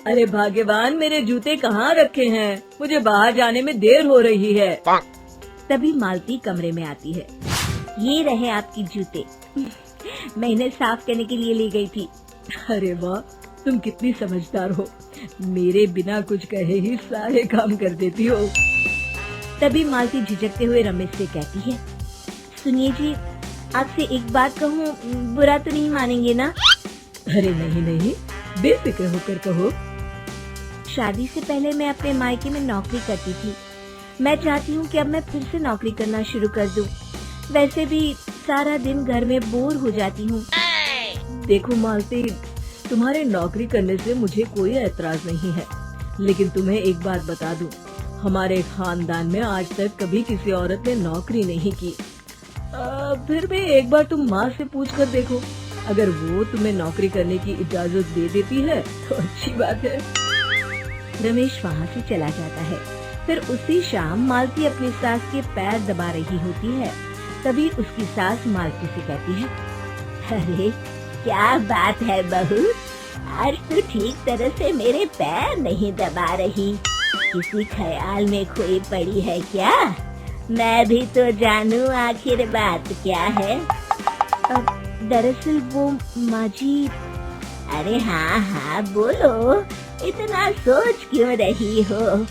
अरे भाग्यवान, मेरे जूते कहाँ रखे हैं? मुझे बाहर जाने में देर हो रही है। तभी मालती कमरे में आती है। ये रहे आपकी जूते। मैं इन्हें साफ करने के लिए ले गई थी। अरे वाह, तुम कितनी समझदार हो। मेरे बिना कुछ कहे ही सारे काम कर देती हो। तभी मालती झिझकते हुए रमेश से कहती है, सुनिए जी, आपसे एक बात कहूँ, बुरा तो नहीं मानेंगे ना? अरे नहीं नहीं, बेफिक्र होकर कहो। शादी से पहले मैं अपने मायके में नौकरी करती थी। मैं चाहती हूँ कि अब मैं फिर से नौकरी करना शुरू कर दूँ। वैसे भी सारा दिन घर में बोर हो जाती हूँ। देखो मालती, तुम्हारे नौकरी करने से मुझे कोई ऐतराज नहीं है, लेकिन तुम्हें एक बात बता दूं, हमारे खानदान में आज तक कभी किसी औरत ने नौकरी नहीं की। फिर भी एक बार तुम माँ से पूछ कर देखो, अगर वो तुम्हें नौकरी करने की इजाजत दे देती है तो अच्छी बात है। रमेश वहाँ से चला जाता है। फिर उसी शाम मालती अपनी सास के पैर दबा रही होती है। तभी उसकी सास मालती से कहती है, अरे क्या बात है बहू, आज तो ठीक तरह से मेरे पैर नहीं दबा रही। किसी ख्याल में खोई पड़ी है क्या? मैं भी तो जानूं आखिर बात क्या है। दरअसल वो माँ जी। अरे हाँ हाँ बोलो, इतना सोच क्यों रही हो?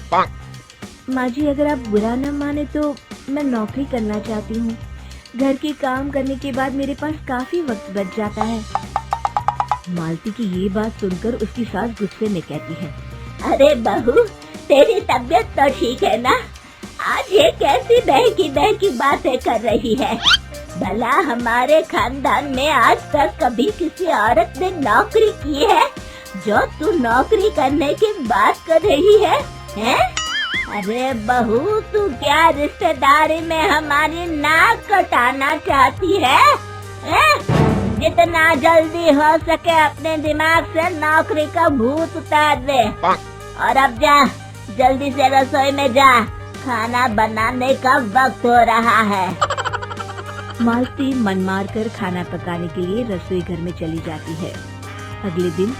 माँ जी, अगर आप बुरा न माने तो मैं नौकरी करना चाहती हूँ। घर के काम करने के बाद मेरे पास काफी वक्त बच जाता है। मालती की ये बात सुनकर उसकी सास गुस्से में कहती है, अरे बहू, तेरी तबीयत तो ठीक है ना? आज ये कैसी बहकी बहकी बातें कर रही है? भला हमारे खानदान में आज तक कभी किसी औरत ने नौकरी की है जो तू नौकरी करने की बात कर रही है, हैं? अरे बहू, तू क्या रिश्तेदारी में हमारी नाक कटाना चाहती है? जितना जल्दी हो सके अपने दिमाग से नौकरी का भूत उतार दे। और अब जा, जल्दी से रसोई में जा, खाना बनाने का वक्त हो रहा है। मालती मन मार कर खाना पकाने के लिए रसोई घर में चली जाती है। अगले दिन,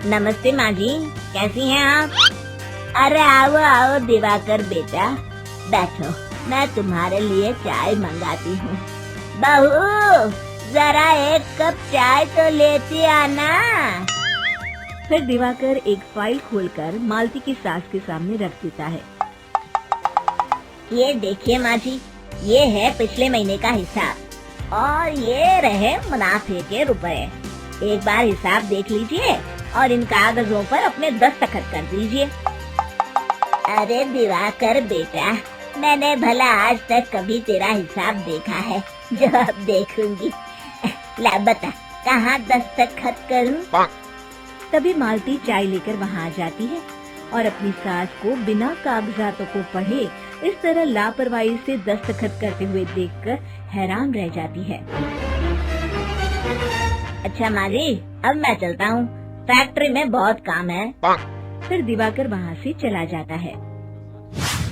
नमस्ते माँ जी, कैसी हैं आप? अरे आओ आओ दिवाकर बेटा, बैठो, मैं तुम्हारे लिए चाय मंगाती हूँ। बहू, जरा एक कप चाय तो लेती आना। फिर दिवाकर एक फाइल खोलकर मालती की सास के सामने रख देता है। ये देखिए माँ जी, ये है पिछले महीने का हिसाब और ये रहे मुनाफे के रुपए। एक बार हिसाब देख लीजिए और इन कागजों पर अपने दस्तखत कर दीजिए। अरे दिवाकर बेटा, मैंने भला आज तक कभी तेरा हिसाब देखा है जो अब देखूंगी? ला बता, कहाँ दस्तखत करूं? तभी मालती चाय लेकर वहाँ आ जाती है और अपनी सास को बिना कागजातों को पढ़े इस तरह लापरवाही से दस्तखत करते हुए देखकर हैरान रह जाती है। अच्छा माँ जी, अब मैं चलता हूँ, फैक्ट्री में बहुत काम है। फिर दिवाकर वहाँ से चला जाता है।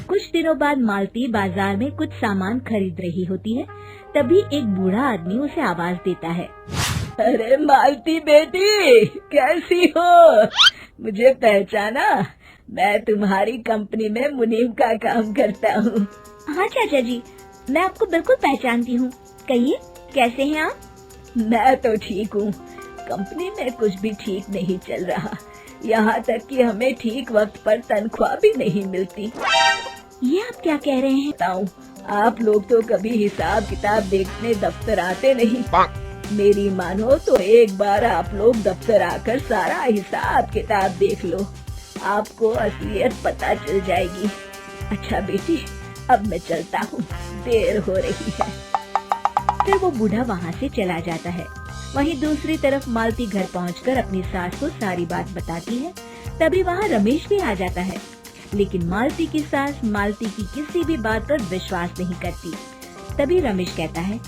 कुछ दिनों बाद मालती बाजार में कुछ सामान खरीद रही होती है। तभी एक बूढ़ा आदमी उसे आवाज देता है, अरे मालती बेटी, कैसी हो? मुझे पहचाना? मैं तुम्हारी कंपनी में मुनीम का काम करता हूँ। हाँ चाचा जी, मैं आपको बिल्कुल पहचानती हूँ। कहिए, कैसे हैं आप? मैं तो ठीक हूँ। कंपनी में कुछ भी ठीक नहीं चल रहा, यहाँ तक कि हमें ठीक वक्त पर तनख्वाह भी नहीं मिलती। ये आप क्या कह रहे हैं? बताऊं, आप लोग तो कभी हिसाब किताब देखने दफ्तर आते नहीं। मेरी मानो तो एक बार आप लोग दफ्तर आकर सारा हिसाब किताब देख लो, आपको असलियत पता चल जाएगी। अच्छा बेटी, अब मैं चलता हूँ, देर हो रही है। फिर वो बूढ़ा वहाँ से चला जाता है। वहीं दूसरी तरफ मालती घर पहुंचकर अपनी सास को सारी बात बताती है। तभी वहाँ रमेश भी आ जाता है, लेकिन मालती की सास मालती की किसी भी बात पर विश्वास नहीं करती। तभी रमेश कहता है,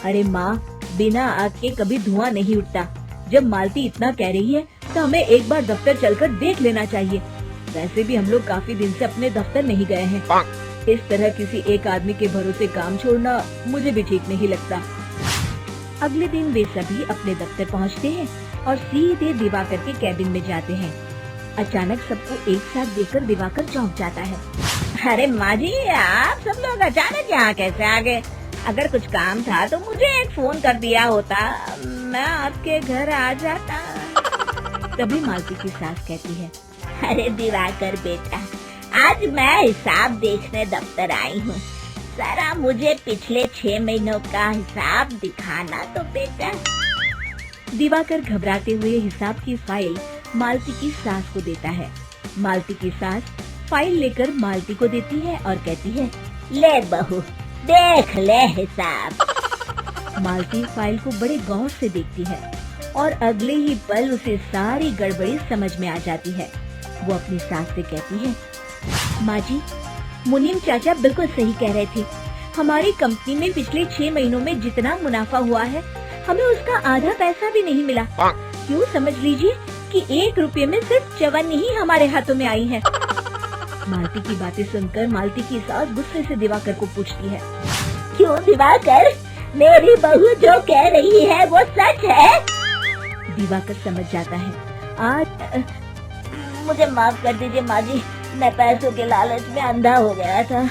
अरे माँ, बिना आग के कभी धुआं नहीं उठता। जब मालती इतना कह रही है तो हमें एक बार दफ्तर चलकर देख लेना चाहिए। वैसे भी हम लोग काफी दिन से अपने दफ्तर नहीं गए हैं। इस तरह किसी एक आदमी के भरोसे काम छोड़ना मुझे भी ठीक नहीं लगता। अगले दिन वे सभी अपने दफ्तर पहुंचते हैं और सीधे दिवाकर के कैबिन में जाते हैं। अचानक सबको एक साथ देखकर दिवाकर चौंक जाता है। अरे माँ जी, आप सब लोग अचानक यहाँ कैसे आ गए? अगर कुछ काम था तो मुझे एक फोन कर दिया होता, मैं आपके घर आ जाता। तभी मालती की सास कहती है, अरे दिवाकर बेटा, आज मैं हिसाब देखने दफ्तर आई हूँ। जरा मुझे पिछले 6 महीनों का हिसाब दिखाना तो बेटा। दिवाकर घबराते हुए हिसाब की फाइल मालती की सास को देता है। मालती की सास फाइल लेकर मालती को देती है और कहती है, ले बहू, देख ले हिसाब। मालती फाइल को बड़े गौर से देखती है और अगले ही पल उसे सारी गड़बड़ी समझ में आ जाती है। वो अपनी सास से कहती है, माँ जी, मुनीम चाचा बिल्कुल सही कह रहे थे। हमारी कंपनी में पिछले 6 महीनों में जितना मुनाफा हुआ है, हमें उसका आधा पैसा भी नहीं मिला। क्यों समझ लीजिए कि 1 रुपये में सिर्फ चवन्नी ही हमारे हाथों में आई है। मालती की बातें सुनकर मालती की सास गुस्से से दिवाकर को पूछती है, क्यों दिवाकर, मेरी बहू जो कह रही है वो सच है? दिवाकर समझ जाता है, आज मुझे माफ कर दीजिए माँ जी, मैं पैसों के लालच में अंधा हो गया था।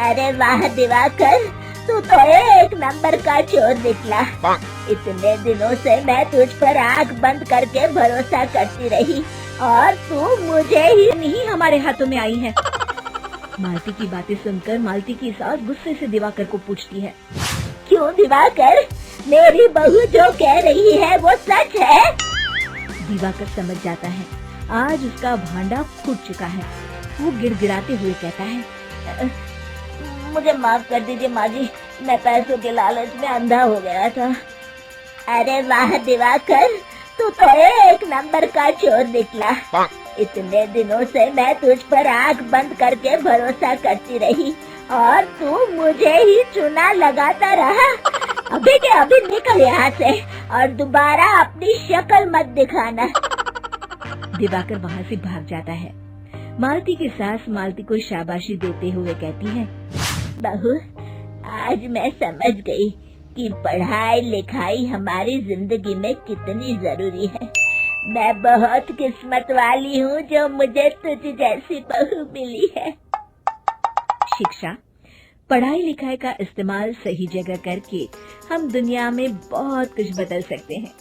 अरे वाह दिवाकर, तू तो एक नंबर का चोर निकला। इतने दिनों से मैं तुझ पर आंख बंद करके भरोसा करती रही और तू मुझे ही नहीं हमारे हाथों में आई है। मालती की बातें सुनकर मालती की सास गुस्से से दिवाकर को पूछती है, क्यों दिवाकर, मेरी बहू जो कह रही है वो सच है? दिवाकर समझ जाता है, आज उसका भांडा फूट चुका है। वो गिड़गिड़ाते हुए कहता है, मुझे माफ कर दीजिए माँ जी, मैं पैसों के लालच में अंधा हो गया था। अरे वाह दिवाकर, तू तो एक नंबर का चोर निकला। इतने दिनों से मैं तुझ पर आंख बंद करके भरोसा करती रही और तू मुझे ही चूना लगाता रहा। अभी के अभी निकल यहाँ से और दोबारा अपनी शक्ल मत दिखाना। दिवाकर वहाँ से भाग जाता है। मालती की सास मालती को शाबाशी देते हुए कहती है, बहू, आज मैं समझ गई कि पढ़ाई लिखाई हमारी जिंदगी में कितनी जरूरी है। मैं बहुत किस्मत वाली हूँ जो मुझे तुझ जैसी बहू मिली है। शिक्षा, पढ़ाई लिखाई का इस्तेमाल सही जगह करके हम दुनिया में बहुत कुछ बदल सकते हैं।